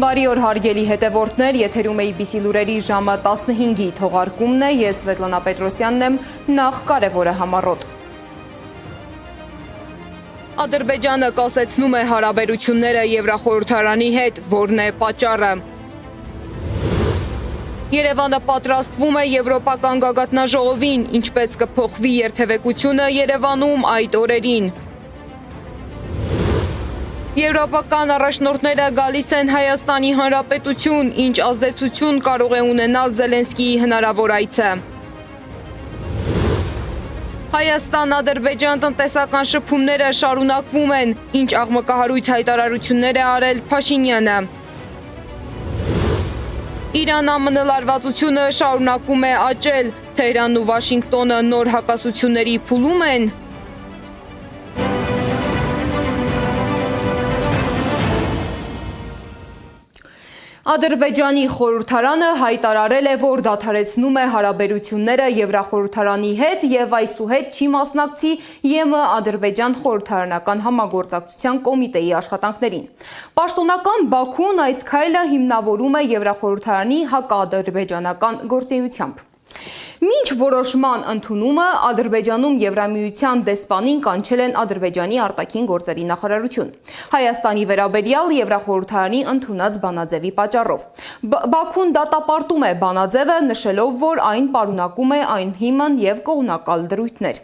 Բարի օր հարգելի հետևորդներ, եթերում է IBC լուրերի ժամը 15-ի թողարկումն է, ես Սվետլանա Պետրոսյանն եմ, նախ կարևորը համառոտ։ Ադրբեջանը կասեցնում է հարաբերությունները Եվրախորհրդարանի հետ, որն է պատճառը։ Երևանը պատրաստվում է Եվրոպական գագաթնաժողովին, ինչպես կփոխվի երթևեկությունը Երևանում այդ օրերին։ Եվրոպական առաջնորդները գալիս են Հայաստանի Հանրապետություն, ինչ ազդեցություն կարող է ունենալ Զելենսկիի հնարավոր այցը։ Հայաստան-Ադրբեջան տնտեսական շփումները շարունակվում են, ինչ աղմկահարույց հայտարարություններ է արել Փաշինյանը։ Իրան-ԱՄՆ լարվածությունը շարունակում է աճել, Թեհրանն ու Վաշինգտոնը նոր հակասությունների փուլում են։ Ադրբեջանի խորհրդարանը հայտարարել է, որ դադարեցնում է հարաբերությունները Եվրախորհրդարանի հետ եւ այսուհետ չի մասնակցի ԵՄ Ադրբեջան խորհրդարանական համագործակցության կոմիտեի աշխատանքներին։ Պաշտոնական Բաքուն այս քայլը հիմնավորում է Եվրախորհրդարանի հակաադրբեջանական գործունեությամբ։ Մինչ որոշման ընդունումը Ադրբեջանում Եվրամիության դեսպանին կանչել են Ադրբեջանի արտաքին գործերի նախարարություն։ Հայաստանի վերաբերյալ Եվրախորհրդարանի ընդունած բանաձևի պատճառով։ Բաքուն դատապարտում է բանաձևը, նշելով, որ այն պարունակում է անհիմն եւ կողմնակալ դրույթներ։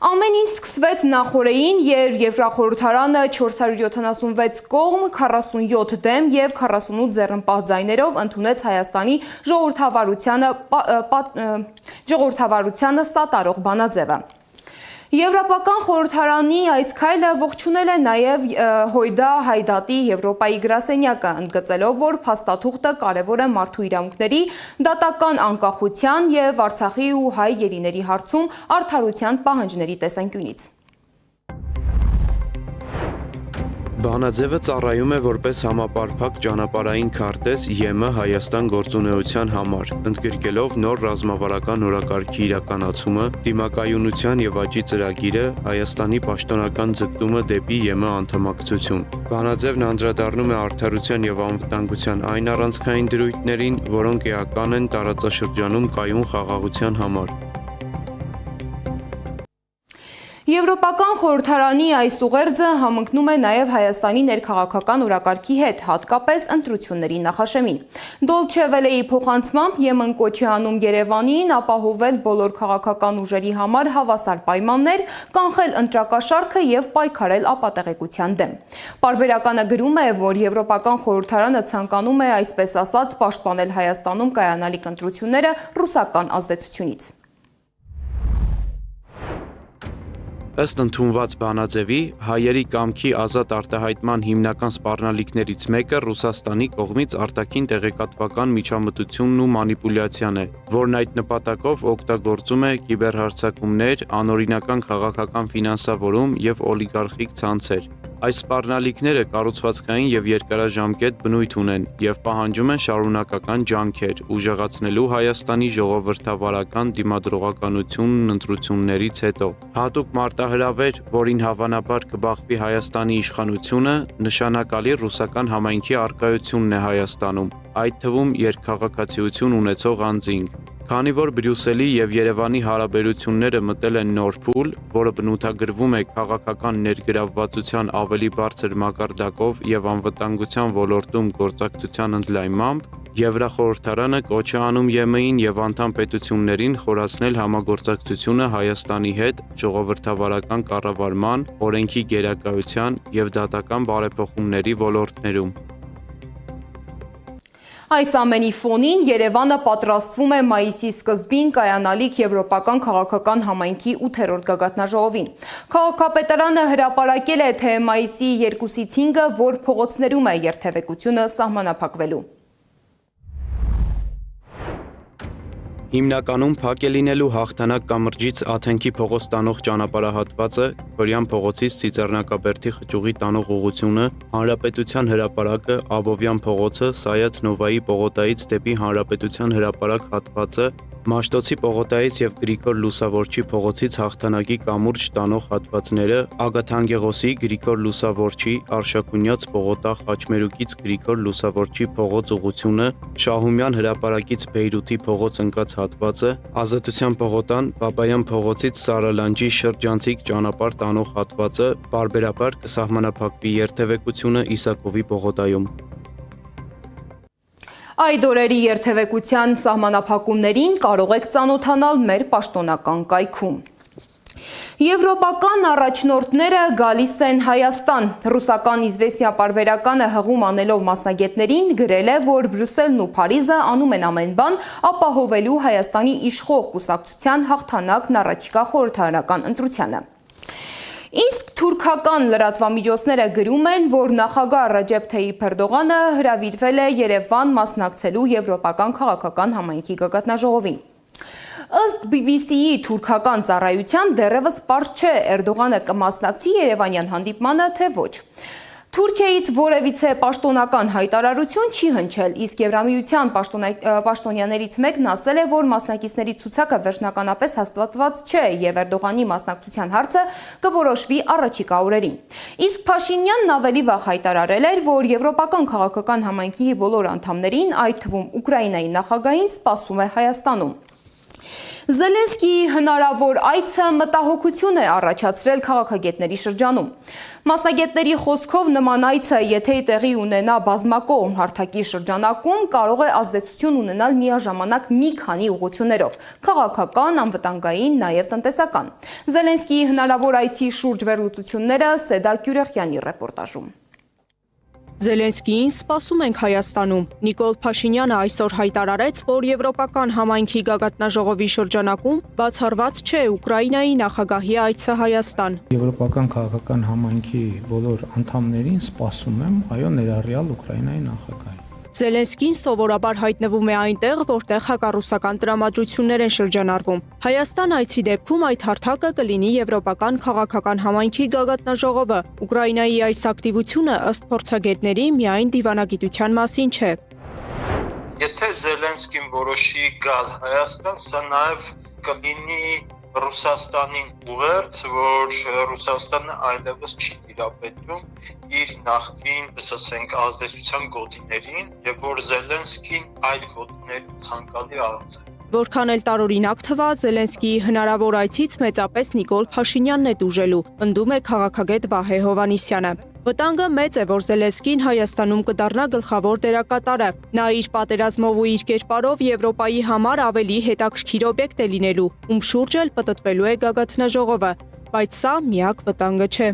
Ամեն ինչ սկսվեց նախօրեին, երբ Եվրախորհրդարանը 476 կողմ, 47 դեմ եւ 48 ձեռնպահ ձայներով ընդունեց Հայաստանի ժողովրդավարությանը սատարող բանաձևը։ Եվրոպական խորհրդարանի այս քայլը ողջունել է նաև Հոյդա Հայդատի Եվրոպայի գրասենյակը, ընդգծելով, որ փաստաթուղթը կարևոր է մարդու իրավունքների, դատական անկախության եւ Արցախի ու հայ գերիների հարցում արդարության պահանջների տեսանկյունից։ Բանաձևը ծառայում է որպես համապարփակ ճանապարհային քարտեզ ԵՄ Հայաստան գործունեության համար, ընդգրկելով նոր ռազմավարական օրակարգի իրականացումը, դիմակայունության եւ աճի ծրագիրը, Հայաստանի պաշտոնական ձգտումը դեպի ԵՄ անդամակցություն։ Բանաձևն անդրադառնում է արդարության եւ անվտանգության այն առանցքային դրույթներին, որոնք էական են տարածաշրջանում կայուն խաղաղության համար։ Եվրոպական խորհրդարանի այս ուղերձը համընկնում է նաև Հայաստանի ներքաղաքական օրակարգի հետ, հատկապես ընտրությունների նախաշեմին։ Դոլչե Վելեի փոխանցմամբ ԵՄ-ն կոչ է անում Երևանին ապահովել բոլոր քաղաքական ուժերի համար հավասար պայմաններ, կանխել ընտրակաշառքը եւ պայքարել ապատեղեկության դեմ։ Պարբերականը գրում է, որ Եվրոպական խորհրդարանը ցանկանում է, այսպես ասած, պաշտպանել Հայաստանում կայանալիք ընտրությունները ռուսական ազդեցությունից։ Ըստ ընդունված բանաձևի, հայերի կամքի ազատ արտահայտման հիմնական սպառնալիքներից մեկը Ռուսաստանի կողմից արտաքին տեղեկատվական միջամտությունն ու մանիպուլյացիան է, որն այդ նպատակով օգտագործում է կիբերհարձակումներ, անօրինական քաղաքական ֆինանսավորում եւ օլիգարխիկ ցանցեր։ Այս սպառնալիքները կառուցվածքային եւ երկարաժամկետ բնույթ ունեն եւ պահանջում են շարունակական ջանքեր, ուժեղացնելու Հայաստանի ժողովրդավարական դիմադրողականությունն ընտրություններից հետո։ Հատուկ մարտահրավեր, որին հավանաբար կբախվի Հայաստանի իշխանությունը, նշանակալի ռուսական համայնքի առկայությունն է Հայաստանում, այդ թվում երկքաղաքացիություն ունեցող անձինք։ Քանի որ Բրյուսելի եւ Երևանի հարաբերությունները մտել են նոր փուլ, որը բնութագրվում է քաղաքական ներգրավվածության ավելի բարձր մակարդակով եւ անվտանգության ոլորտում գործակցության ընդլայնմամբ, Եվրախորհրդարանը կոչ է անում ԵՄ-ին եւ անդամ պետություններին խորացնել համագործակցությունը Հայաստանի հետ ժողովրդավարական կառավարման, օրենքի գերակայության եւ դատական բարեփոխումների ոլորտներում։ Այս ամենի ֆոնին Երևանը պատրաստվում է մայիսի սկզբին կայանալիք Եվրոպական քաղաքական համայնքի 8-րդ գագաթնաժողովին։ Քաղաքապետարանը հրապարակել է, թե մայիսի 2-ից 5-ը որ փողոցներում է երթևեկությունը սահմանափակվելու։ Հիմնականում փակ է լինելու Հաղթանակ կամրջից Աթենքի փողոց տանող ճանապարհահատվածը, Քորյան փողոցից Ծիծեռնակաբերդի խճուղի տանող ուղղությունը, Հանրապետության հրապարակը, Աբովյան փողոցը, Սայաթ Նովայի պողոտայից դեպի Հանրապետության հրապարակ հատվածը, Մաշտոցի պողոտայից եւ Գրիգոր Լուսավորչի փողոցից հաղթանակի կամուրջ տանող հատվածները, Ագաթանկեղոսի, Գրիգոր Լուսավորչի, Արշակունյաց պողոտա Խաչմերուկից Գրիգոր Լուսավորչի փողոց ուղղությունը, Շահումյան հրապարակից Բեյրութի փողոց ընկած հատվածը, Ազատության պողոտան, Բաբայան փողոցից Սարալանջի շրջանցիկ ճանապարհ տանող հատվածը բարբերաբար կսահմանափակվի երթևեկությունը Իսակովի պողոտայում։ Այդ օրերի երթևեկության սահմանափակումներին կարող եք ծանոթանալ մեր պաշտոնական կայքում։ Եվրոպական առաջնորդները գալիս են Հայաստան։ Ռուսական Իզվեստիա պարբերականը հղում անելով մասնագետներին գրել է, որ Բրյուսելն ու Փարիզը անում են ամեն բան ապահովելու Հայաստանի իշխող կուսակցության հաղթանակն առաջիկա խորհրդարանական ընտրությանը։ Իսկ թուրքական լրատվամիջոցները գրում են, որ նախագահ Ռաջեփ Թայիփ Էրդողանը հրավիրվել է Երևան մասնակցելու եվրոպական քաղաքական համայնքի գագաթնաժողովին։ Ըստ BBC-ի թուրքական ծառայության դեռևս պարզ չէ Էրդողանը կմասնակցի երևանյան հանդիպմանը, թե ոչ։ Թուրքիայից որևիցե պաշտոնական հայտարարություն չի հնչել, իսկ Եվրամիության պաշտոնյաներից մեկն ասել է, որ մասնակիցների ցուցակը վերջնականապես հաստատված չէ եւ Էրդողանի մասնակցության հարցը կորոշվի առաջիկա օրերին։ Իսկ Փաշինյանն ավելի վաղ հայտարարել էր, որ Եվրոպական քաղաքական համայնքի բոլոր անդամներին, այդ թվում Ուկրաինայի նախագահին, սպասում է Հայաստանում։ Զելենսկիի հնարավոր այցը մտահոգություն է առաջացրել քաղաքագետների շրջանում։ Մասնագետների խոսքով նման այցը, եթե տեղի ունենա բազմակողմ հարթակի շրջանակում, կարող է ազդեցություն ունենալ միաժամանակ մի քանի ուղղություններով՝ քաղաքական, անվտանգային, նաև տնտեսական։ Զելենսկիի հնարավոր այցի շուրջ վերլուծությունները Սեդա Կյուրեխյանի ռեպորտաժում։ Զելենսկիին սպասում ենք Հայաստանում։ Նիկոլ Փաշինյանը այսօր հայտարարեց, որ Եվրոպական համայնքի գագաթնաժողովի շրջանակում բացառված չէ Ուկրաինայի նախագահի այցը Հայաստան։ Եվրոպական քաղաքական համայնքի բոլոր անդամներին սպասում եմ, այո, ներառյալ Ուկրաինայի նախագահի։ Զելենսկին սովորաբար հայտնվում է այնտեղ, որտեղ հակառուսական տրամադրություններ են շրջանառվում։ Հայաստան այցի դեպքում այդ հարթակը կլինի Եվրոպական քաղաքական համայնքի գագաթնաժողովը։ Ուկրաինայի այս ակտիվությունը ըստ փորձագետների միայն դիվանագիտության մասին չէ։ Եթե Զելենսկին որոշի գալ Հայաստան, սա նաև կլինի Ռուսաստանին ուղերձ, որ Ռուսաստանը այլևս չի տիրապետում իր նախկին, ասենք, ազդեցության գոտիներին, եւ որ Զելենսկին այլ գոտիների ցանկալի առանց է։ Որքան էլ տարօրինակ թվա, Զելենսկիի հնարավոր այցից մեծապես Նիկոլ Փաշինյանն է տուժելու, պնդում է քաղաքագետ Վահե Հովհաննիսյանը։ Վտանգը մեծ է, որ Զելենսկին Հայաստանում կդառնա գլխավոր դերակատարը։ Նա իր պատերազմով ու իր կերպարով Եվրոպայի համար ավելի հետաքրքիր օբյեկտ է լինելու, ում շուրջ էլ պտտվելու է գագաթնաժողովը, բայց սա միակ վտանգը չէ։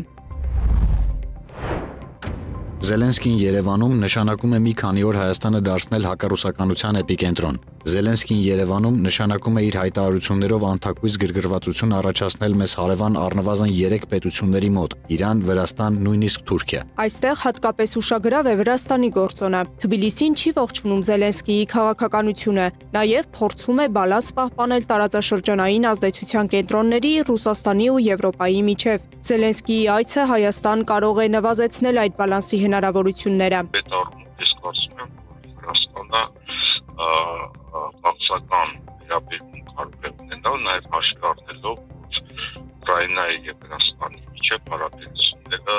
Զելենսկին Երևանում նշանակում է մի քանի օր Հայաստանը դարձնել հակառուսականության էպիկենտրոն։ Զելենսկին Երևանում նշանակում է իր հայտարարություններով անթակույց գրգռվածություն առաջացնել մեզ հարևան առնվազն 3 պետությունների մոտ՝ Իրան, Վրաստան, նույնիսկ Թուրքիա։ Այստեղ հատկապես ուշագրավ է Վրաստանի գործոնը։ Թբիլիսին չի ողջունում Զելենսկիի քաղաքականությունը, նաև փորձում է բալանս պահպանել տարածաշրջանային ազդեցության կենտրոնների Ռուսաստանի ու Եվրոպայի միջև։ Զելենսկիի այցը Հայաստան կարող է նվազեցնել այդ բալանսի հնարավորությունները։ Բացական իրավիճակում կարող է ունենալ նաև հաշվի առնելով, որ Ուկրաինայի եւ Վրաստանի միջև հարաբերությունները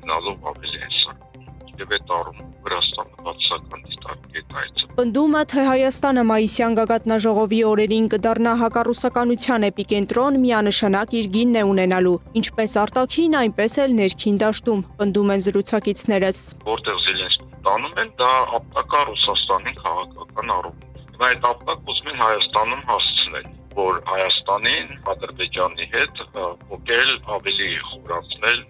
գնալով ավելի են սարքում։ Եվ այդ առումով Վրաստանը բացական դիտարկի այցը։ Պնդումը, թե Հայաստանը մայիսյան գագաթնաժողովի օրերին կդառնա հակառուսականության էպիկենտրոն, միանշանակ իր գինն է ունենալու, ինչպես արտաքին, այնպես էլ ներքին դաշտում, պնդում են զրուցակիցներս։ Որտեղ Զելենսկին տանում են, դա ապտակա Ռուսաստանի քաղաքական առումով։ Այդ ապտակ ուզում են Հայաստանում հասցնել, որ Հայաստանին Ադրբեջանի հետ փոխել ավելի խորացնել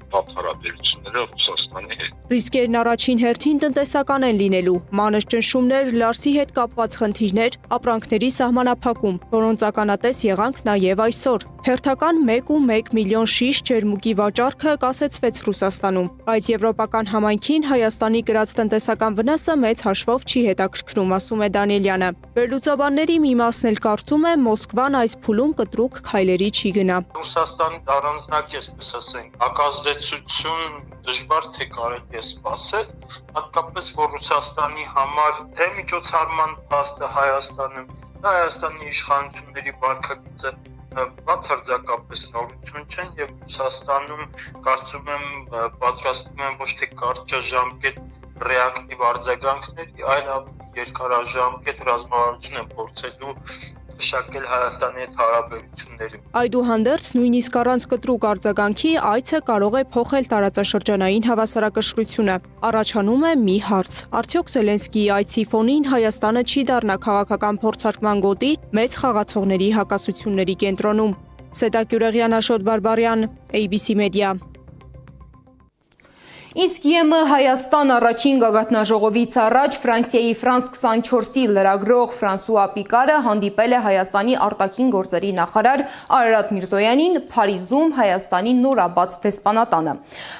հարաբերությունները Ռուսաստանի հետ։ Ռիսկերն առաջին հերթին տնտեսական են լինելու, մանր ճնշումներ, Լարսի հետ կապված խնդիրներ, ապրանքների սահմանափակում, որոնց ականատես եղանք նաև այսօր։ Հերթական 1.1 միլիոն շիշ ջերմուկի վաճառքը կասեցվեց Ռուսաստանում, բայց Եվրոպական համայնքին Հայաստանի կրած տնտեսական վնասը մեծ հաշվով չի հետաքրքրում, ասում է Դանիելյանը։ Վերլուծաբանների մի մասն էլ կարծում է Մոսկվան այս փուլում կտրուկ քայլերի չի գնա։ Ռուսաստանից առանձնակ այսպես ասենք, հակազդեցություն դժվար թե կարելի է սպասել, հատկապես որ Ռուսաստանի համար թե միջոցառման փաստը Հայաստանում Հայաստանի իշխանությունների վարքագիծը բացարձակապես նորություն չեն եւ Ռուսաստանում կարծում եմ պատրաստվում են ոչ թե կարճաժամկետ ռեակտիվ արձագանքների, այլ երկարաժամկետ ռազմավարություն են փորձելու մշակել Հայաստանի հետ հարաբերությունները։ Այդուհանդերձ, նույնիսկ առանց կտրուկ արձագանքի այցը կարող է փոխել տարածաշրջանային հավասարակշռությունը։ Առաջանում է մի հարց. արդյոք Զելենսկիի այցի ֆոնին Հայաստանը չի դառնա քաղաքական փորձարկման գոտի մեծ խաղացողների հակասությունների կենտրոնում։ Սետա Գյուրեղյան, Աշոտ Բարբարյան, ABC Media։ Իսկ ԵՄ Հայաստան առաջին գագաթնաժողովից առաջ Ֆրանսիայի Ֆրանս 24-ի լրագրող Ֆրանսուଆ Պիկարը հանդիպել է Հայաստանի արտաքին գործերի նախարար Արարատ Միրզոյանին Փարիզում Հայաստանի նորաբաց դեսպանատանը։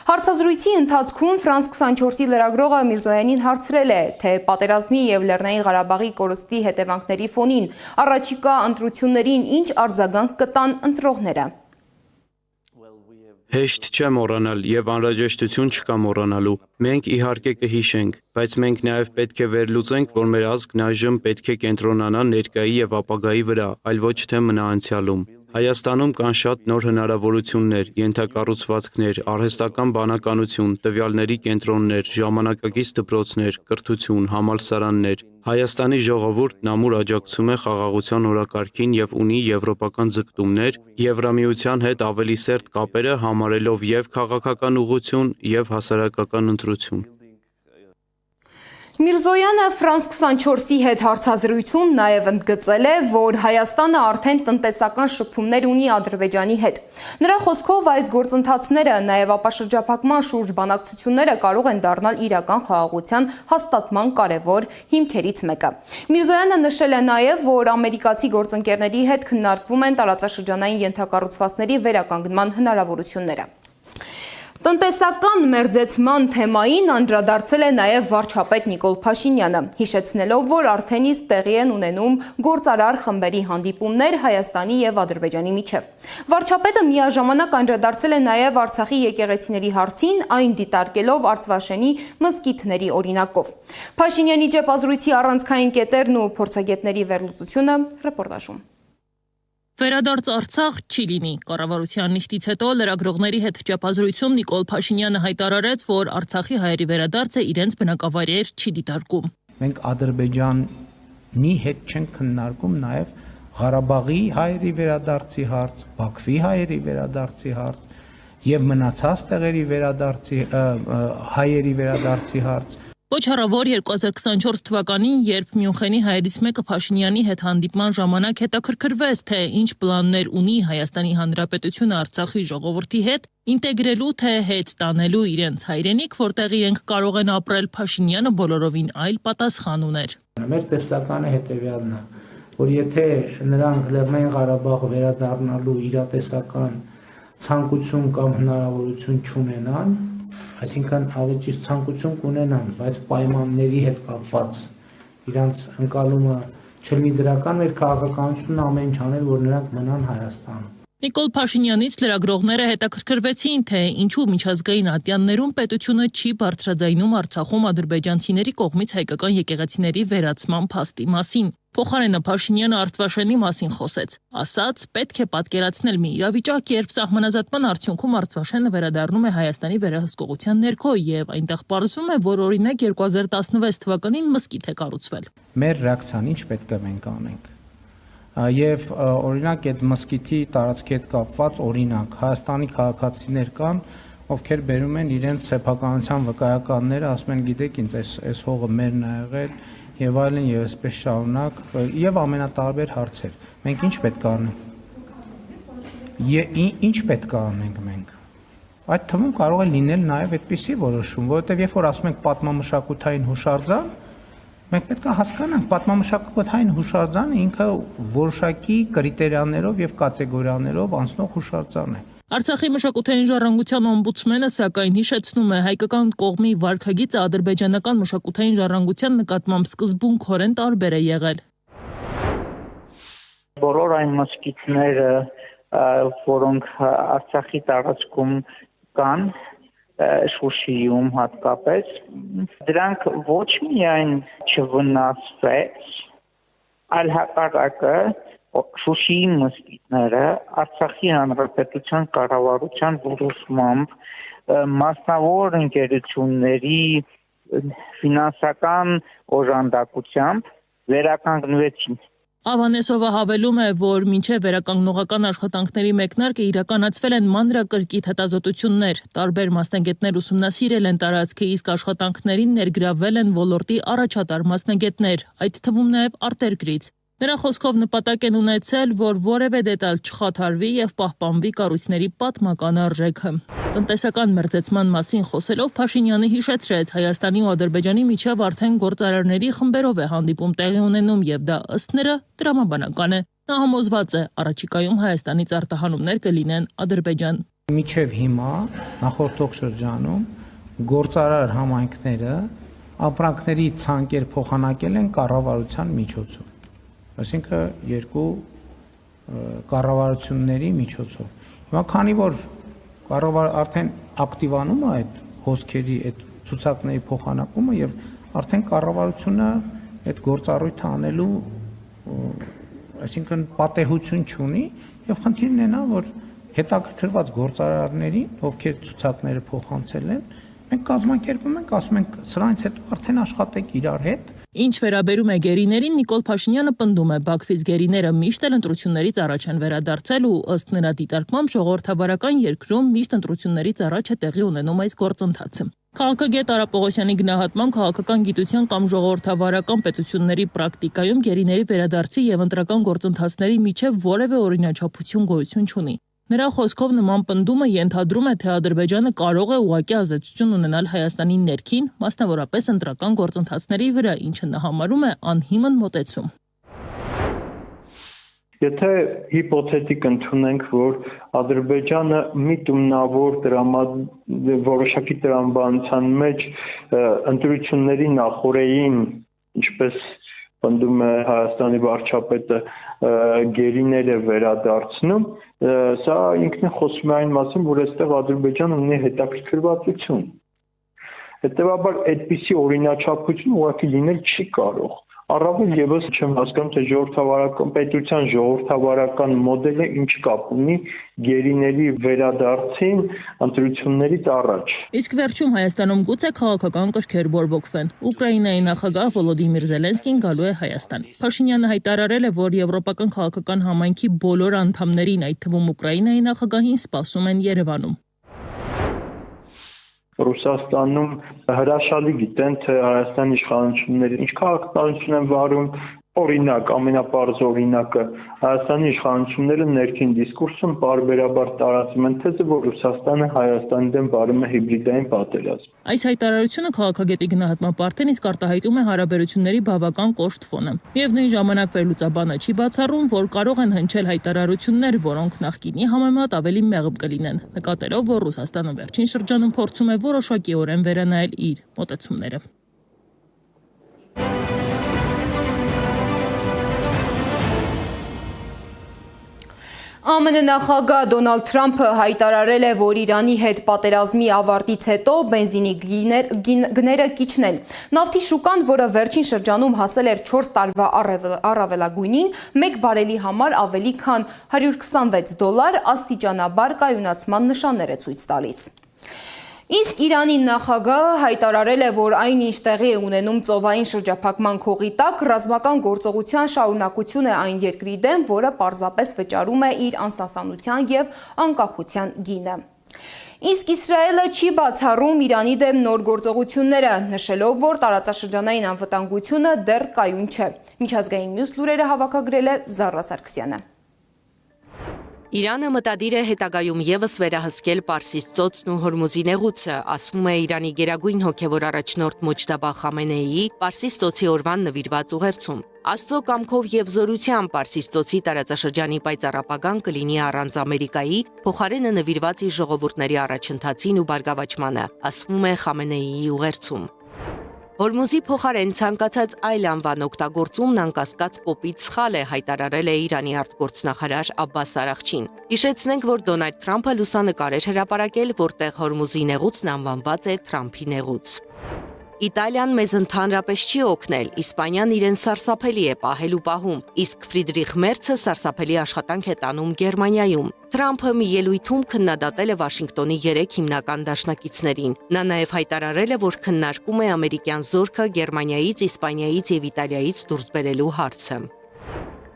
Հարցազրույցի ընթացքում Ֆրանս 24-ի լրագրողը Միրզոյանին հարցրել է, թե պատերազմի եւ Լեռնային Ղարաբաղի կորստի հետևանքների ֆոնին առաջիկա ընտրություններին ինչ արձագանք կտան ընտրողները։ Հեշտ չէ մոռանալ եւ անհրաժեշտություն չկա մոռանալու։ Մենք իհարկե կհիշենք, բայց մենք նաեւ պետք է վերլուծենք, որ մեր ազգն այժմ պետք է կենտրոնանա ներկայի եւ ապագայի վրա, այլ ոչ թե մնա անցյալում։ Հայաստանում կան շատ նոր հնարավորություններ, ենթակառուցվածքներ, արհեստական բանականություն, տվյալների կենտրոններ, ժամանակակից դպրոցներ, կրթություն, համալսարաններ։ Հայաստանի ժողովուրդն ամուր աջակցում է խաղաղության օրակարգին եւ ունի եվրոպական ձգտումներ, Եվրամիության հետ ավելի սերտ կապերը համարելով եւ քաղաքական ուղղություն եւ հասարակական ընտրություն։ Միրզոյանը Ֆրանս 24-ի հետ հարցազրույցում նաև ընդգծել է, որ Հայաստանը արդեն տնտեսական շփումներ ունի Ադրբեջանի հետ։ Նրա խոսքով այս գործընթացները, նաև ապաշրջափակման շուրջ բանակցությունները կարող են դառնալ իրական խաղաղության հաստատման կարևոր հիմքերից մեկը։ Միրզոյանը նշել է նաև, որ ամերիկացի գործընկերների հետ քննարկվում են տարածաշրջանային ենթակառուցվածքների վերականգնման հնարավորությունները։ Տնտեսական մերձեցման թեմային անդրադարձել է նաև վարչապետ Նիկոլ Փաշինյանը, հիշեցնելով, որ արդեն իսկ տեղի են ունենում գործարար խմբերի հանդիպումներ Հայաստանի եւ Ադրբեջանի միջև։ Վարչապետը միաժամանակ անդրադարձել է նաև Արցախի եկեղեցիների հարցին, այն դիտարկելով Արցվաշենի մզկիթների օրինակով։ Փաշինյանի ճեպազրույցի առանցքային կետերն ու փորձագետների վերլուծությունը ռեպորտաժում։ Վերադարձ Արցախ չի լինի։ Կառավարության նիստից հետո լրագրողների հետ ճեպազրույցում Նիկոլ Փաշինյանը հայտարարեց, որ Արցախի հայերի վերադարձը իրենց բնակավայրեր չի դիտարկում։ Մենք Ադրբեջանի հետ չենք քննարկում նաև Ղարաբաղի հայերի վերադարձի հարց, Բաքվի հայերի վերադարձի հարց եւ մնացած տեղերի հայերի վերադարձի հարց։ Ոչ հեռավոր 2024 թվականին, երբ Մյունխենի հայերից մեկը Փաշինյանի հետ հանդիպման ժամանակ հետաքրքրվեց, թե ինչ պլաններ ունի Հայաստանի Հանրապետությունը Արցախի ժողովրդի հետ, ինտեգրելու թե հետ տանելու իրենց հայրենիք, որտեղ իրենք կարող են ապրել, Փաշինյանը բոլորովին այլ պատասխան ուներ։ Մեր տեսլականը հետեւյալն է, որ եթե նրանք Լեռնային Ղարաբաղ վերադառնալու իրատեսական ցանկություն կամ հնարավորություն չունենան, այսինքն ավելի ճիշտ ցանկություն կունենան, բայց պայմանների հետ կապված իրանց ընկալումը չլինի դրական, մեր քաղաքականությունն ամեն ինչ անել, որ նրանք մնան Հայաստանում։ Նիկոլ Փաշինյանից լրագրողները հետաքրքրվեցին, թե ինչու միջազգային ատյաններում պետությունը չի բարձրաձայնում Արցախում ադրբեջանցիների կողմից հայկական եկեղեցիների վերացման փաստի մասին։ Փոխարենը Փաշինյանը Արցվաշենի մասին խոսեց։ Ասաց, պետք է պատկերացնել մի իրավիճակ, երբ սահմանազատման արդյունքում Արցվաշենը վերադառնում է Հայաստանի վերահսկողության ներքո եւ այնտեղ պարզվում է, որ օրինակ 2016 թվականին մզկիթ է կառուցվել։ Մեր ռեակցիան ինչ պետք է մենք անենք։ Եվ օրինակ այդ մզկիթի տարածքի հետ կապված օրինակ Հայաստանի քաղաքացիներ կան, ովքեր բերում են իրենց սեփականության վկայականները, ասում են, գիտեք, ինձ այս հողը մերն է եղել եւ այլն եւ այսպես շարունակ եւ ամենատարբեր հարցեր։ Մենք ինչ պետք է անենք։ Ինչ պետք է անենք մենք։ Այդ թվում կարող է լինել նաեւ այդպիսի որոշում, որովհետեւ երբ որ ասում ենք պատմամշակութային հուշարձան, մենք պետք է հասկանանք, պատմամշակութային հուշարձանը ինքը որոշակի կրիտերիաներով եւ կատեգորիաներով անցնող հուշարձան է։ Արցախի մշակութային ժառանգության օմբուդսմենը սակայն հիշեցնում է, հայկական կողմի վարքագիծը ադրբեջանական մշակութային ժառանգության նկատմամբ սկզբունքորեն տարբեր է եղել։ Բոլոր այն մզկիթները, որոնք Արցախի տարածքում կան, Շուշիում հատկապես, դրանք ոչ միայն չվնասվեց, այլ հակառակը Շուշիի մսկիթները Արցախի հանրապետության կառավարության որոշմամբ մասնավոր ընկերությունների ֆինանսական օժանդակությամբ վերականգնվեցին։ Ավանեսովը հավելում է, որ մինչև վերականգնողական աշխատանքների մեկնարկը իրականացվել են մանրակրկիտ հետազոտություններ, տարբեր մասնագետներ ուսումնասիրել են տարածքը, իսկ աշխատանքներին ներգրավվել են ոլորտի առաջատար մասնագետներ, այդ թվում նաև արտերկրից։ Նրա խոսքով նպատակ են ունեցել, որ որևէ դետալ չխաթարվի եւ պահպանվի կառույցների պատմական արժեքը։ Տնտեսական մերձեցման մասին խոսելով Փաշինյանը հիշեցրեց, Հայաստանի ու Ադրբեջանի միջև արդեն գործարարների խմբերով է հանդիպում տեղի ունենում եւ դա ըստ նրա տրամաբանական է։ Նա համոզված է, առաջիկայում Հայաստանից արտահանումներ կլինեն Ադրբեջան։ Միջև հիմա նախորդող շրջանում գործարար համայնքները ապրանքների ցանկեր փոխանակել են կառավարության միջոցով։ Այսինքն երկու կառավարությունների միջոցով։ Հիմա քանի որ կառավարությունը արդեն ակտիվանում է այդ հոսքերի, այդ ցուցակների փոխանակումը եւ արդեն կառավարությունը այդ գործառույթը անելու, այսինքն պատեհություն չունի եւ խնդիրն է նա, որ հետաքրքրված գործարարներին, ովքեր ցուցակները փոխանցել են, մենք կազմակերպում ենք, ասում ենք սրանից հետո արդեն աշխատեք իրար հետ։ Ինչ վերաբերում է գերիներին, Նիկոլ Փաշինյանը պնդում է, Բաքվից գերիները միշտ էլ ընտրություններից առաջ են վերադարձել ու ըստ նրա դիտարկմամբ ժողովրդավարական երկրում միշտ ընտրություններից առաջ է տեղի ունենում այս գործընթացը։ Քաղաքագետ Արա Պողոսյանի գնահատմամբ քաղաքական գիտության կամ ժողովրդավարական պետությունների պրակտիկայում գերիների վերադարձի եւ ընտրական գործընթացների միջև որևէ օրինաչափություն գոյություն չունի։ Նրա խոսքով նման պնդումը ենթադրում է, թե Ադրբեջանը կարող է ուղղակի ազդեցություն ունենալ Հայաստանի ներքին, մասնավորապես ընտրական գործընթացների վրա, ինչը նա համարում է անհիմն մոտեցում։ Եթե հիպոթետիկ ընդունենք, որ Ադրբեջանը միտումնավոր որոշակի տրամաբանության մեջ ընտրությունների նախորդին, ինչպես պնդում է Հայաստանի վարչապետը, գերիները վերադարձնում, սա ինքնին խոսում է այն մասին, որ այստեղ Ադրբեջանը ունի հետաքրքրվածություն։ Հետևաբար այդպիսի օրինաչափություն ուղղակի լինել չի կարող։ Առավել եւս չեմ հասկանում, թե ժողովրդավարական պետության ժողովրդավարական մոդելը ինչ կապ ունի գերիների վերադարձին ընտրություններից առաջ։ Իսկ վերջում Հայաստանում գուցե քաղաքական կրքեր բորբոքվեն։ Ուկրաինայի նախագահ Վոլոդիմիր Զելենսկին գալու է Հայաստան։ Փաշինյանը հայտարարել է, որ եվրոպական քաղաքական համայնքի բոլոր անդամներին, այդ թվում Ուկրաինայի նախագահին, սպասում են Երևանում։ Ռուսաստանում հրաշալի գիտեն, թե Հայաստանի իշխանությունները ինչ քաղաքականություն են վարում, օրինակ, ամենապարզ օրինակը Հայաստանի իշխանությունները ներքին դիսկուրսում պարբերաբար տարածում են թեզը, որ Ռուսաստանը Հայաստանի դեմ վարում է հիբրիդային պատերազմ։ Այս հայտարարությունը քաղաքագետի գնահատմամբ արդեն իսկ արտահայտում է հարաբերությունների բավական կոշտ ֆոնը։ Միևնույն ժամանակ վերլուծաբանը չի բացառում, որ կարող են հնչել հայտարարություններ, որոնք նախկինի համեմատ ավելի մեղմ կլինեն, նկատելով, որ Ռուսաստանը վերջին շրջանում փորձում է որոշակիորեն վերանայել իր մոտեցումները։ ԱՄՆ նախագահ Դոնալդ Թրամփը հայտարարել է, որ Իրանի հետ պատերազմի ավարտից հետո բենզինի գները կիջնել։ Նավթի շուկան, որը վերջին շրջանում հասել էր 4 տարվա առավելագույնին, 1 բարելի համար ավելի քան $126 աստիճանաբար կայունացման նշաններ է ցույց տալիս։ Իսկ Իրանի նախագահը հայտարարել է, որ այնինչ տեղի է ունենում ծովային շրջափակման քողի տակ, ռազմական գործողության շարունակություն է այն երկրի դեմ, որը պարզապես վճարում է իր անսասանության եւ անկախության գինը։ Իսկ Իսրայելը չի բացառում Իրանի դեմ նոր գործողությունները, նշելով, որ տարածաշրջանային անվտանգությունը դեռ կայուն չէ։ Միջազգային մյուս լուրերը հավաքագրել է Զառա Սարգսյանը։ Իրանը մտադիր է հետագայում եւս վերահսկել Պարսից ծոցն ու Հորմուզի նեղուցը, ասվում է Իրանի գերագույն հոգևոր առաջնորդ Մոջտաբա Խամենեիի Պարսից ծոցի օրվան նվիրված ուղերձում։ Աստծո կամքով եւ զորությամբ Պարսից ծոցի տարածաշրջանի պայծառապագան կլինի առանց Ամերիկայի, փոխարենը նվիրված իր ժողովուրդների առաջընթացին ու բարգավաճմանը, ասվում է Խամենեիի ուղերձում։ Հորմուզի փոխարեն ցանկացած այլ անվան օգտագործումն անկասկած կոպիտ սխալ է, հայտարարել է Իրանի արտգործնախարար Աբբաս Արաղչին։ Հիշեցնենք, որ Դոնալդ Թրամփը լուսանկար էր հրապարակել, որտեղ Հորմուզի նեղուցն անվանված է Թրամփի նեղուց։ Իտալիան մեզ ընդհանրապես չի օգնել, Իսպանիան իրեն սարսափելի է պահելու պահում, իսկ Ֆրիդրիխ Մերցը սարսափելի աշխատանք է տանում Գերմանիայում։ Թրամփը մի ելույթում քննադատել է Վաշինգտոնի 3 հիմնական դաշնակիցներին։ Նա նաև հայտարարել է, որ քննարկում է ամերիկյան զորքը Գերմանիայից, Իսպանիայից եւ Իտալիայից դուրս բերելու հարցը։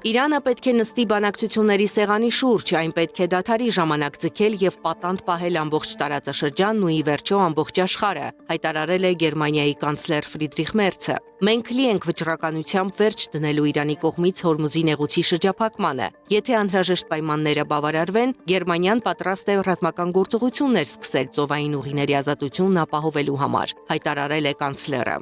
Իրանը պետք է նստի բանակցությունների սեղանի շուրջ, այն պետք է դադարի ժամանակ ձգել եւ պատանդ պահել ամբողջ տարածաշրջանն ու ի վերջո ամբողջ աշխարհը, հայտարարել է Գերմանիայի կանցլեր Ֆրիդրիխ Մերցը։ Մենք լի ենք վճռականությամբ վերջ դնելու Իրանի կողմից Հորմուզի նեղուցի շրջափակմանը։ Եթե անհրաժեշտ պայմանները բավարարվեն, Գերմանիան պատրաստ է ռազմական գործողություններ սկսել ծովային ուղիների ազատությունն ապահովելու համար, հայտարարել է կանցլերը։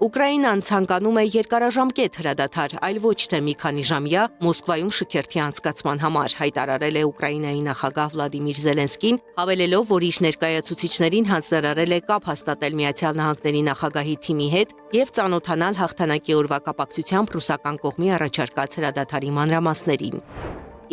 Ուկրաինան ցանկանում է երկարաժամկետ հրադադար, այլ ոչ թե մի քանի ժամյա Մոսկվայում շքերթի անցկացման համար, հայտարարել է Ուկրաինայի նախագահ Վլադիմիր Զելենսկին, հավելելով, որ իր ներկայացուցիչներին հանձնարարել է կապ հաստատել Միացյալ Նահանգների նախագահի թիմի հետ եւ ծանոթանալ հաղթանակի օրվա կապակցությամբ ռուսական կողմի առաջարկած հրադադարի մանրամասներին։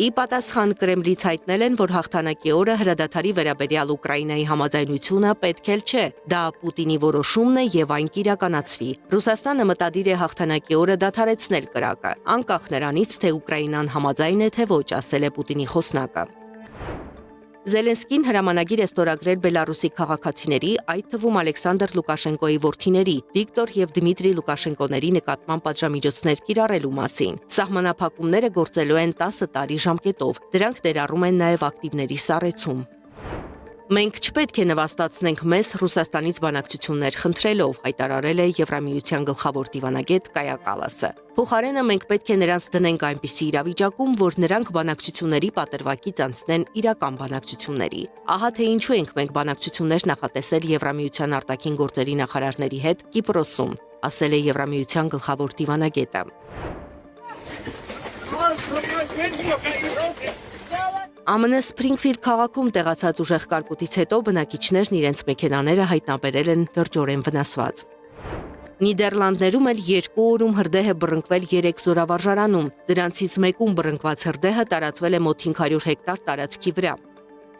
Ի պատասխան Կրեմլից հայտնել են, որ հաղթանակի օրը հրադադարի վերաբերյալ Ուկրաինայի համաձայնությունը պետք էլ չէ, դա Պուտինի որոշումն է եւ այն կիրականացվի։ Ռուսաստանը մտադիր է հաղթանակի օրը դադարեցնել կրակը, անկախ նրանից, թե Ուկրաինան համաձայն է թե ոչ, ասել է Պուտինի խոսնակը։ Զելենսկին հրամանագիր է ստորագրել Բելարուսի քաղաքացիների, այդ թվում Ալեքսանդր Լուկաշենկոյի որդիների, Վիկտոր եւ Դմիտրի Լուկաշենկոների նկատմամբ պատժամիջոցներ կիրառելու մասին։ Սահմանափակումները գործելու են 10 տարի ժամկետով, դրանք ներառում են նաեւ ակտիվների սառեցում։ Մենք չպետք է նվաստացնենք մեզ Ռուսաստանից բանակցություններ խնդրելով, հայտարարել է Եվրամիության գլխավոր դիվանագետ Կայա Կալասը։ Փոխարենը մենք պետք է նրանց դնենք այնպիսի իրավիճակում, որ նրանք բանակցությունների պատրվակից անցնեն իրական բանակցությունների։ Ահա թե ինչու ենք մենք բանակցություններ նախատեսել Եվրամիության արտաքին գործերի նախարարների հետ Կիպրոսում, ասել է Եվրամիության գլխավոր դիվանագետը։ ԱՄՆ Սփրինգֆիլդ քաղաքում տեղացած ուժեղ կարկուտից հետո բնակիչներն իրենց մեքենաները հայտնաբերել են լրջորեն վնասված։ Նիդերլանդներում էլ 2 օրում հրդեհ է բռնկվել 3 զորավարժարանում, դրանցից մեկում բռնկված հրդեհը տարածվել է մոտ 500 հեկտար տարածքի վրա։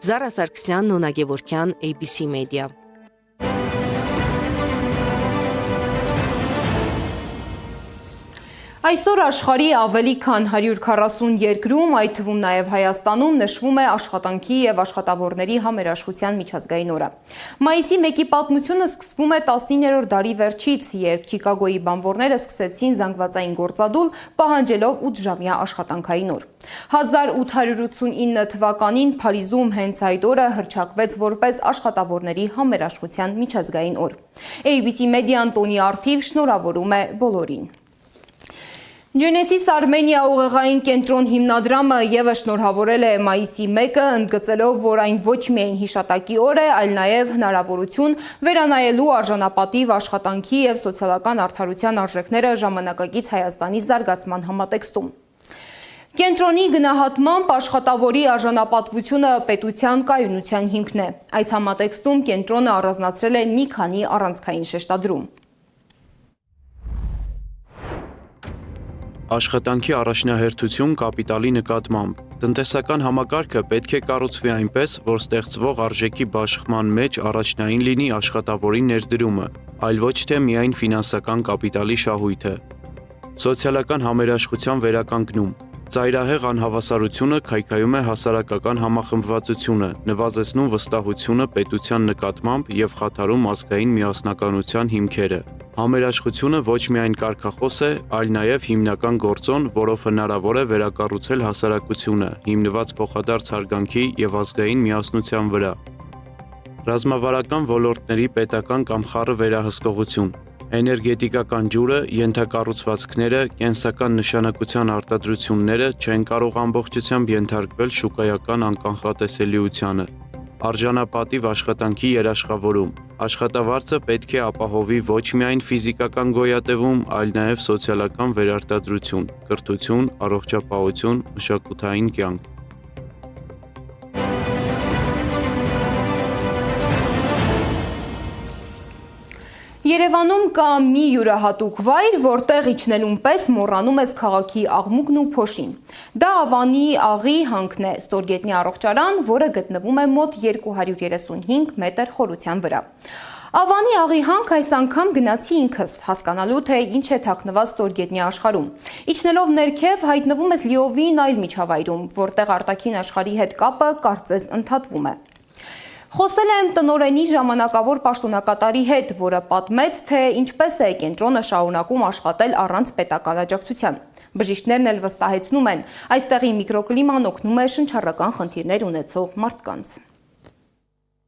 Զարա Սարգսյան, Նոնա Գևորգյան, ABC Media։ Այսօր աշխարհի ավելի քան 140 երկրում, այդ թվում նաև Հայաստանում, նշվում է աշխատանքի եւ աշխատավորների համերաշխության միջազգային օրը։ Մայիսի 1-ի պատմությունը սկսվում է 19-րդ դարի վերջից, երբ Չիկագոյի բանվորները սկսեցին զանգվածային գործադուլ, պահանջելով 8-ժամյա աշխատանքային օր։ 1889 թվականին Փարիզում հենց այդ օրը հռչակվեց որպես աշխատավորների համերաշխության միջազգային օր։ ABC Media-ն տոնի առթիվ շնորհավորում է բոլորին։ Genesis Armenia ուղեղային կենտրոն հիմնադրամը ևս շնորհավորել է մայիսի 1-ը, ընդգծելով, որ այն ոչ միայն հիշատակի օր է, այլ նաև հնարավորություն վերանայելու արժանապատիվ աշխատանքի եւ սոցիալական արդարության արժեքները ժամանակակից Հայաստանի զարգացման համատեքստում։ Կենտրոնի գնահատմամբ աշխատավորի արժանապատվությունը պետության կայունության հիմքն է։ Այս համատեքստում կենտրոնը առանձնացրել է մի քանի առանցքային շեշտադրում։ Աշխատանքի առաջնահերթություն կապիտալի նկատմամբ։ Տնտեսական համակարգը պետք է կառուցվի այնպես, որ ստեղծվող արժեքի բաշխման մեջ առաջնային լինի աշխատավորի ներդրումը, այլ ոչ թե միայն ֆինանսական կապիտալի շահույթը։ Սոցիալական համերաշխության վերականգնում։ Ծայրահեղ անհավասարությունը քայքայում է հասարակական համախմբվածությունը, նվազեցնում վստահությունը պետության նկատմամբ եւ խաթարում ազգային միասնականության հիմքերը։ Համերաշխությունը ոչ միայն կարգախոս է, այլ նաև հիմնական գործոն, որով հնարավոր է վերակառուցել հասարակությունը, հիմնված փոխադարձ հարգանքի եւ ազգային միասնության վրա։ Ռազմավարական ոլորտների պետական կամ խառը վերահսկողություն։ Էներգետիկական ջուրը, ենթակառուցվածքները, կենսական նշանակության արտադրությունները չեն կարող ամբողջությամբ ենթարկվել շուկայական անկանխատեսելիությանը։ Արժանապատիվ աշխատանքի երաշխավորում։ Աշխատավարձը պետք է ապահովի ոչ միայն ֆիզիկական գոյատևում, այլ նաև սոցիալական վերարտադրություն, կրթություն, առողջապահություն, մշակութային կյանք։ Երևանում կա մի յուրահատուկ վայր, որտեղ իջնելուն պես մոռանում ես քաղաքի աղմուկն ու փոշին։ Դա Ավանի աղի հանքն է, ստորգետնյա առողջարան, որը գտնվում է մոտ 235 մետր խորության վրա։ Ավանի աղի հանք այս անգամ գնացի ինքս, հասկանալու թե ինչ է թաքնված ստորգետնյա աշխարհում։ Իջնելով ներքև հայտնվում ես լիովին այլ միջավայրում, որտեղ արտաքին աշխարհի հետ կապը կարծես ընդհատվում է։ Խոսել եմ տնօրենի ժամանակավոր պաշտոնակատարի հետ, որը պատմեց, թե ինչպես է կենտրոնը շարունակում աշխատել առանց պետական աջակցության։ Բժիշկներն էլ վստահեցնում են, այստեղի միկրոկլիման օգնում է շնչառական խնդիրներ ունեցող մարդկանց։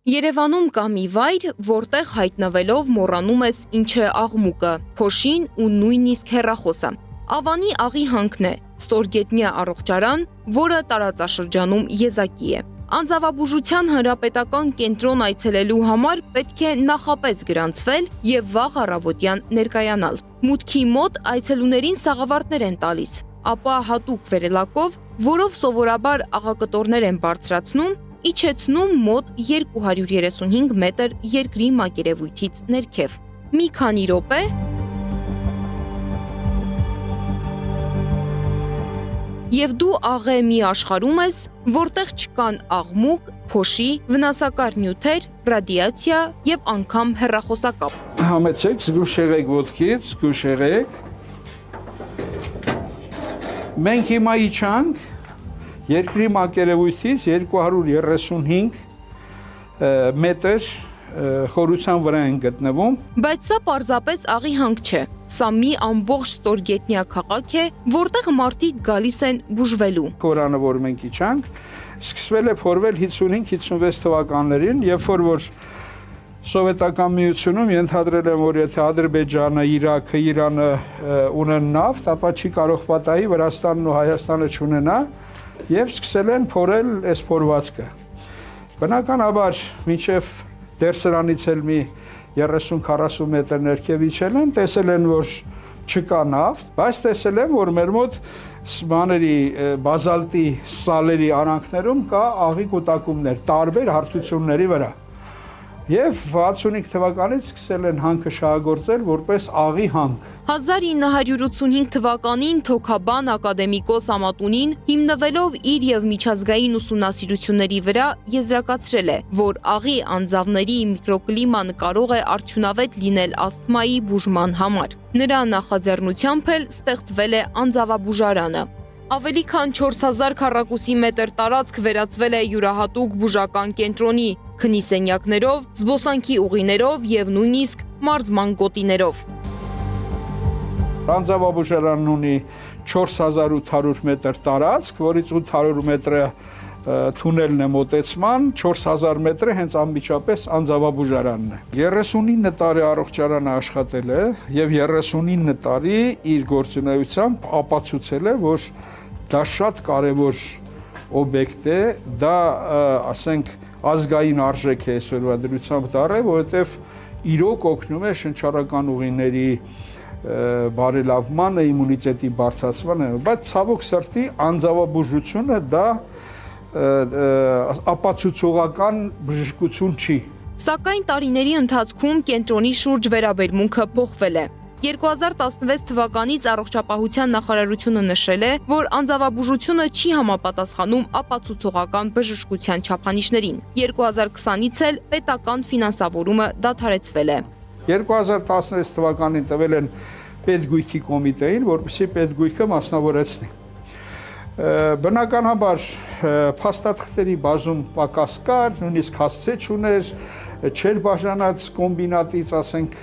Երևանում կա մի վայր, որտեղ հայտնվելով մոռանում ես ինչ է աղմուկը, փոշին ու նույնիսկ հեռախոսը։ Ավանի աղի հանքն է, ստորգետնյա առողջարան, որը տարածաշրջանում եզակի է։ Անձավաբուժության հանրապետական կենտրոն այցելելու համար պետք է նախապես գրանցվել եւ վաղ առավոտյան ներկայանալ։ Մուտքի մոտ այցելուներին սաղավարտներ են տալիս, ապա հատուկ վերելակով, որով սովորաբար աղակտորներ են բարձրացնում, իջեցնում մոտ 235 մետր երկրի մակերևույթից ներքև։ Մի քանի րոպե եւ դու աղե մի աշխարհում ես, որտեղ չկան աղմուկ, փոշի, վնասակար նյութեր, ռադիացիա եւ անգամ հեռախոսակապ։ Համեցեք, զգուշ եղեք ոտքից, զգուշ եղեք։ Մենք հիմա իջանք երկրի մակերևույթից 235 մետր խորության վրա են գտնվում։ Բայց սա պարզապես աղի հանք չէ։ Սա մի ամբողջ ստորգետնյա քաղաք է, որտեղ մարդիկ գալիս են բուժվելու։ Կորանը, որ մենք իջանք, սկսվել է փորվել 55-56 թվականներին, երբ որ Սովետական միությունում ենթադրել եմ, որ եթե Ադրբեջանը, Իրաքը, Իրանը ունեն նավթ, ապա չի կարող պատահի Վրաստանն ու Հայաստանը չունենա, եւ սկսել են փորել այս փորվածքը։ Բնականաբար մինչև դերսրանից էլ մի 30-40 մետր ներքև իջել են, տեսել են, որ չկա նավթ, բայց տեսել են, որ մեր մոտ բաների բազալտի սալերի արանքներում կա աղի կուտակումներ, տարբեր հարթությունների վրա։ Եվ 65 թվականից սկսել են հանքը շահագործել որպես աղի հանք։ 1985 թվականին թոքաբան ակադեմիկոս Ամատունին հիմնվելով իր եւ միջազգային ուսումնասիրությունների վրա եզրակացրել է, որ աղի անձավների միկրոկլիման կարող է արդյունավետ լինել ասթմայի բուժման համար։ Նրա նախաձեռնությամբ էլ ստեղծվել է անձավաբուժարանը։ Ավելի քան 4000 քառակուսի մետր տարածք վերածվել է յուրահատուկ բուժական կենտրոնի, քնի սենյակներով, զբոսանքի ուղիներով եւ նույնիսկ մարզման գոտիներով։ Անձավաբուժարանն ունի 4800 մետր տարածք, որից 800 մետրը թունելն է մոտեցման, 4000 մետրը հենց անմիջապես անձավաբուժարանն է։ 39 տարի առողջարանը աշխատել է եւ 39 տարի իր գործունեությամբ ապացուցել է, որ դա շատ կարևոր օբյեկտ է, դա ասենք ազգային արժեք է այսօրվա դրությամբ դառել, որովհետեւ իրոք օգնում է շնչառական ուղիների բարելավմանը, իմունիտետի բարձրացմանը, բայց ցավոք սրտի անձավաբուժությունը դա ապացուցողական բժշկություն չի։ Սակայն տարիների ընթացքում կենտրոնի շուրջ վերաբերմունքը փոխվել է։ 2016 թվականից առողջապահության նախարարությունը նշել է, որ անձավաբուժությունը չի համապատասխանում ապացուցողական բժշկության չափանիշներին։ 2020-ից էլ պետական ֆինանսավորումը դադարեցվել է։ 2016 թվականին տվել են պետգույքի կոմիտեին, որպեսզի պետգույքը մասնավորեցնի։ Բնականաբար փաստաթղթերի բազում պակաս կար, նույնիսկ հասցե չուներ, չէր բաժանած կոմբինատից, ասենք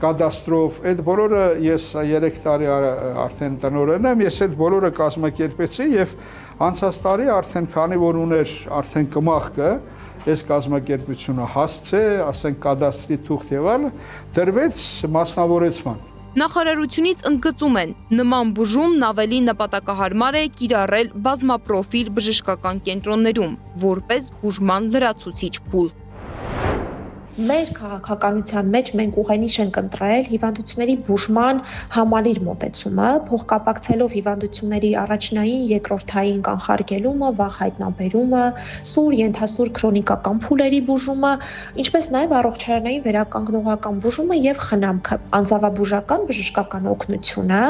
կադաստրով, այդ բոլորը ես 3 տարի արդեն տնօրեն եմ, ես այդ բոլորը կազմակերպեցի եւ անցած տարի արդեն քանի որ ուներ արդեն կմախքը, այս կազմակերպությունը հասցե, ասենք կադաստրի թուղթ եւ այլն, դրվեց մասնավորեցման։ Նախարարությունից ընդգծում են, նման բուժումն ավելի նպատակահարմար է կիրառել բազմապրոֆիլ բժշկական կենտրոններում, որպես բուժման լրացուցիչ փուլ։ Մեր քաղաքականության մեջ մենք ուղենիշ ենք ընտրել հիվանդությունների բուժման համալիր մոտեցումը, փոխկապակցելով հիվանդությունների առաջնային, երկրորդային կանխարգելումը, վաղ հայտնաբերումը, սուր, ենթասուր քրոնիկական փուլերի բուժումը, ինչպես նաև առողջարանային վերականգնողական բուժումը եւ խնամքը, անձավաբուժական բժշկական օգնությունը,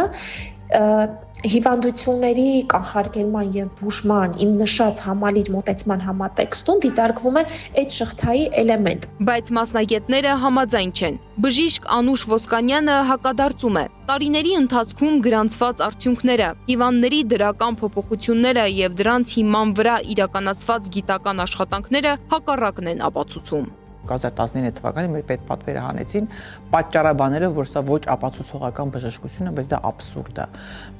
հիվանդությունների կանխարգելման եւ բուժման իմ նշած համալիր մոտեցման համատեքստում դիտարկվում է այդ շղթայի էլեմենտ։ Բայց մասնագետները համաձայն չեն։ Բժիշկ Անուշ Ոսկանյանը հակադարձում է. տարիների ընթացքում գրանցված արդյունքները, հիվանդների դրական փոփոխությունները եւ դրանց հիման վրա իրականացված գիտական աշխատանքները հակառակն են ապացուցում։ 2019 թվականին մեր պետպատվերը հանեցին պատճառաբաները, որ սա ոչ ապացուցողական բժշկություն է, բայց դա աբսուրդ է։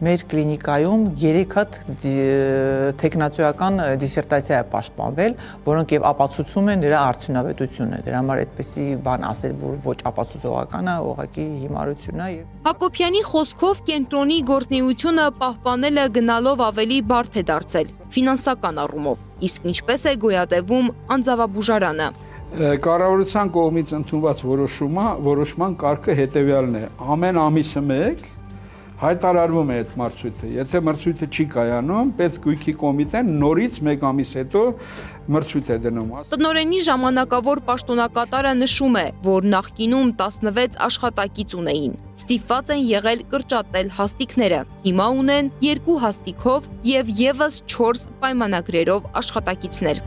Մեր կլինիկայում 3 հատ տեխնացիական դիսերտացիա է պաշտպանվել, որոնք եւ ապացուցում են դրա արդյունավետությունը։ Դրա համար այդպեսի բան ասել, որ ոչ ապացուցողական է, ուղղակի հիմարություն է եւ Հակոբյանի խոսքով կենտրոնի գործունեությունը պահպանելը գնալով ավելի բարդ է դարձել ֆինանսական առումով, իսկ ինչպես է գոյատևում անձավաբուժարանը։ Կառավարության կողմից ընդունված որոշման կարգը հետևյալն է. ամեն ամիսը մեկ հայտարարվում է այդ մրցույթը։ Եթե մրցույթը չի կայանում, պետգույքի կոմիտեն նորից մեկ ամիս հետո մրցույթ է դնում։ Տնօրենի ժամանակավոր պաշտոնակատարը նշում է, որ նախկինում 16 աշխատակից ունեին։ Ստիպված են եղել կրճատել հաստիքները։ Հիմա ունեն 2 հաստիքով եւ եւս 4 պայմանագրերով աշխատակիցներ։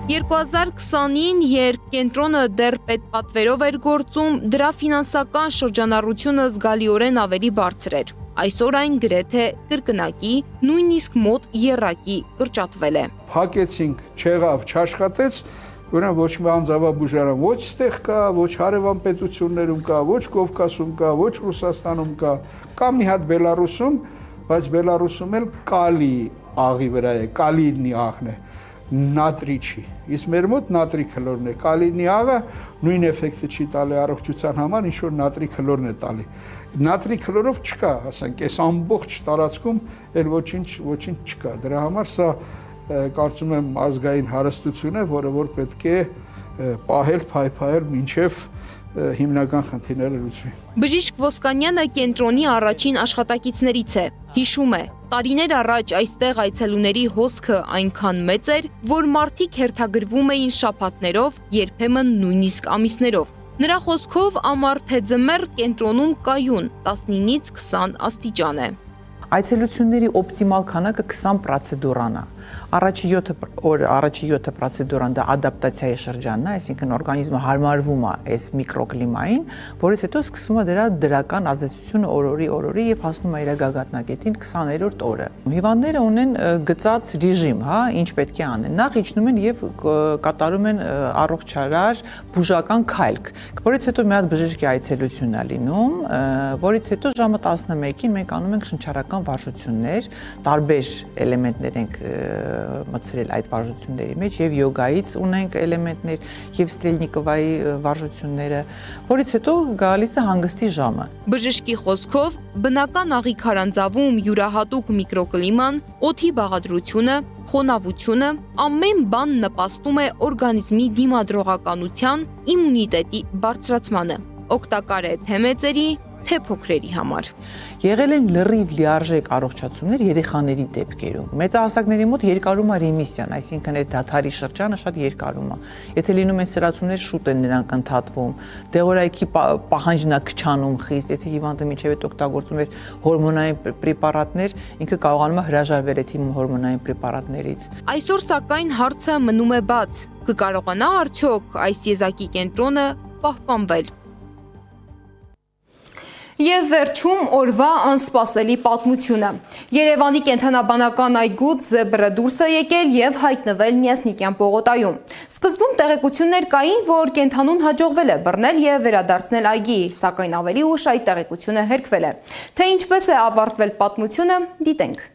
2020-ին, երբ կենտրոնը դեռ պետպատվերով էր գործում, դրա ֆինանսական շրջանառությունը զգալիորեն ավելի բարձր էր։ Այսօր այն գրեթե կրկնակի, նույնիսկ մոտ եռակի կրճատվել է։ Փակեցինք, չեղավ, չաշխատեց, ուրեմն ոչ մի անձավաբուժարան ոչ ստեղ կա, ոչ հարևան պետություններում կա, ոչ Կովկասում կա, ոչ Ռուսաստանում կա մի հատ Բելարուսում, բայց Բելարուսում էլ կալի աղի վրա է, կալինի աղն է։ Նատրի չի։ Իսկ մեր մոտ նատրի քլորն է։ Կալինի աղը նույն էֆեկտը չի տալի առողջության համար, ինչ որ նատրի քլորն է տալի։ Նատրի քլորով չկա, ասենք, այս ամբողջ տարածքում էլ ոչինչ չկա։ Դրա համար սա կարծում եմ ազգային հարստություն է, որը որ պետք է պահել, փայփայել մինչև հիմնական խնդիրները լուծվի։ Բժիշկ Ոսկանյանը կենտրոնի առաջին աշխատակիցներից է։ Հիշում է, տարիներ առաջ այստեղ այցելուների հոսքը այնքան մեծ էր, որ մարդիկ հերթագրվում էին շաբաթներով, երբեմն նույնիսկ ամիսներով։ Նրա խոսքով ամառ թե ձմեռ կենտրոնում կայուն 19-ից 20 աստիճան է։ Այցելությունների օպտիմալ քանակը 20 պրոցեդուրան է։ Առաջի 7 պրոցեդուրան դա ադապտացիայի շրջանն է, այսինքն օրգանիզմը հարմարվում է այս միկրոկլիմային, որից հետո սկսվում է դրա դրական ազդեցությունը օրորի եւ հասնում է իր գագաթնակետին 20-րդ օրը։ Հիվանդները ունեն գծած ռեժիմ, հա, ինչ պետք է անեն։ Նախ իջնում են եւ կատարում են առողջարար բուժական քայլք, որից հետո մի հատ բժշկի այցելություն է լինում, որից հետո ժամը 11-ին մենք անում ենք շնչառական վարժություններ, տարբեր էլեմենտներ ենք մտցրել այդ վարժությունների մեջ եւ յոգայից ունենք էլեմենտներ եւ Ստրելնիկովայի վարժությունները, որից հետո գալիս է հանգստի ժամը։ Բժշկի խոսքով բնական աղի քարանձավում յուրահատուկ միկրոկլիման, օդի բաղադրությունը, խոնավությունը, ամեն բան նպաստում է օրգանիզմի դիմադրողականության, իմունիտետի բարձրացմանը։ Օգտակար է թե մեծերի, թե փոքրերի համար։ Եղել են լրիվ լիարժեք առողջացումներ երեխաների դեպքերում։ Մեծահասակների մոտ երկարում է ռեմիսիան, այսինքն այդ դադարի շրջանը շատ երկարում է։ Եթե լինում են սրացումներ, շուտ են նրանք ընդհատվում։ Դեղորայքի պահանջն է քչանում խիստ, եթե հիվանդը մինչև այդ օգտագործում էր հորմոնային պրեպարատներ, ինքը կարողանում է հրաժարվել այդ հորմոնային պրեպարատներից։ Այսօր սակայն հարցը մնում է բաց. կկարողանա արդյոք այս եզակի կենտրոնը պահպանվել։ Եվ վերջում օրվա անսպասելի պատմությունը։ Երևանի կենդանաբանական այգուց զեբրը դուրս է եկել եւ հայտնվել Միասնիկյան պողոտայում։ Սկզբում տեղեկություններ կային, որ կենդանուն հաջողվել է բռնել եւ վերադարձնել այգի, սակայն ավելի ուշ այդ տեղեկությունը հերքվել է։ Թե ինչպես է ավարտվել պատմությունը, դիտենք։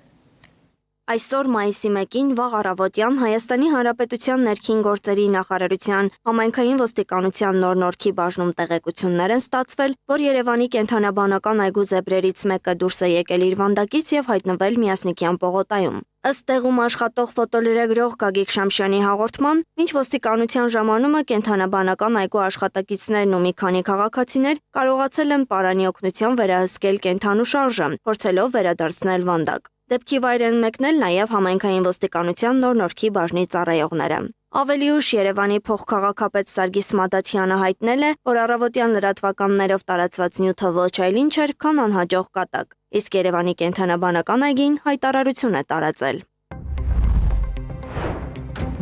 Այսօր մայիսի 1-ին վաղ առավոտյան Հայաստանի Հանրապետության ներքին գործերի նախարարության համայնքային ոստիկանության նոր-նորքի բաժնում տեղեկություններ են ստացվել, որ Երևանի կենդանաբանական այգու զեբրերից մեկը դուրս է եկել իր վանդակից եւ հայտնվել Միասնիկյան պողոտայում։ Ըստ տեղում աշխատող ֆոտոլրագրող Գագիկ Շամշյանի հաղորդման, մինչ ոստիկանության ժամանումը կենդանաբանական այգու աշխատակիցներն ու մի քանի քաղաքացիներ կարողացել են պարանի օգնությամբ վերահսկել կենդանու շարժը, փորձելով վերադարձնել վանդակ։ Դեպքի վայր են մեկնել նաև համայնքային ոստիկանության նոր-նորքի բաժնի ծառայողները։ Ավելի ուշ Երևանի փոխքաղաքապետ Սարգիս Մադաթյանը հայտնել է, որ առավոտյան լրատվականներով տարածված նյութը ոչ այլ ինչ էր, քան անհաջող կատակ, իսկ Երևանի կենթանաբանական այգին հայտարարություն է տարածել։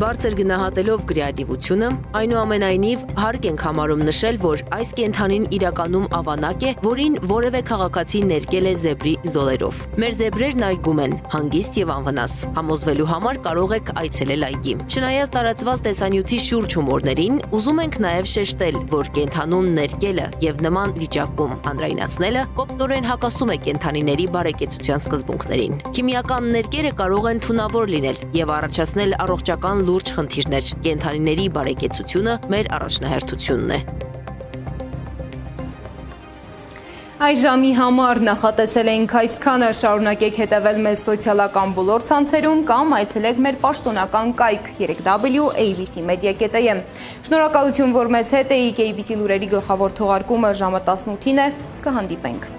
Բարձր գնահատելով կրեատիվությունը, այնուամենայնիվ հարկ ենք համարում նշել, որ այս կենդանին իրականում ավանակ է, որին որևէ քաղաքացի ներկել է զեբրի զոլերով։ Մեր զեբրերն այգում են, հանգիստ եւ անվնաս։ Համոզվելու համար կարող եք այցելել այգի։ Չնայած տարածված տեսանյութի շուրջ հումորներին, ուզում ենք նաեւ շեշտել, որ կենդանուն ներկելը եւ նման վիճակում հանրայնացնելը կոպտորեն հակասում է կենդանիների բարեկեցության սկզբունքներին։ Քիմիական ներկերը կարող են թունավոր լինել եւ առաջացնել առողջական լուրջ խնդիրներ։ Կենդանիների բարեկեցությունը մեր առաջնահերթությունն է։ Այս ժամի համար նախատեսել էինք այսքանը, շարունակեք հետևել մեզ սոցիալական բոլոր ցանցերում կամ այցելեք մեր պաշտոնական կայք 3w.abc.media.am։ Շնորհակալություն, որ մեզ հետ էիք, ABC լուրերի գլխավոր թողարկումը ժամը 18-ին է, կհանդիպենք։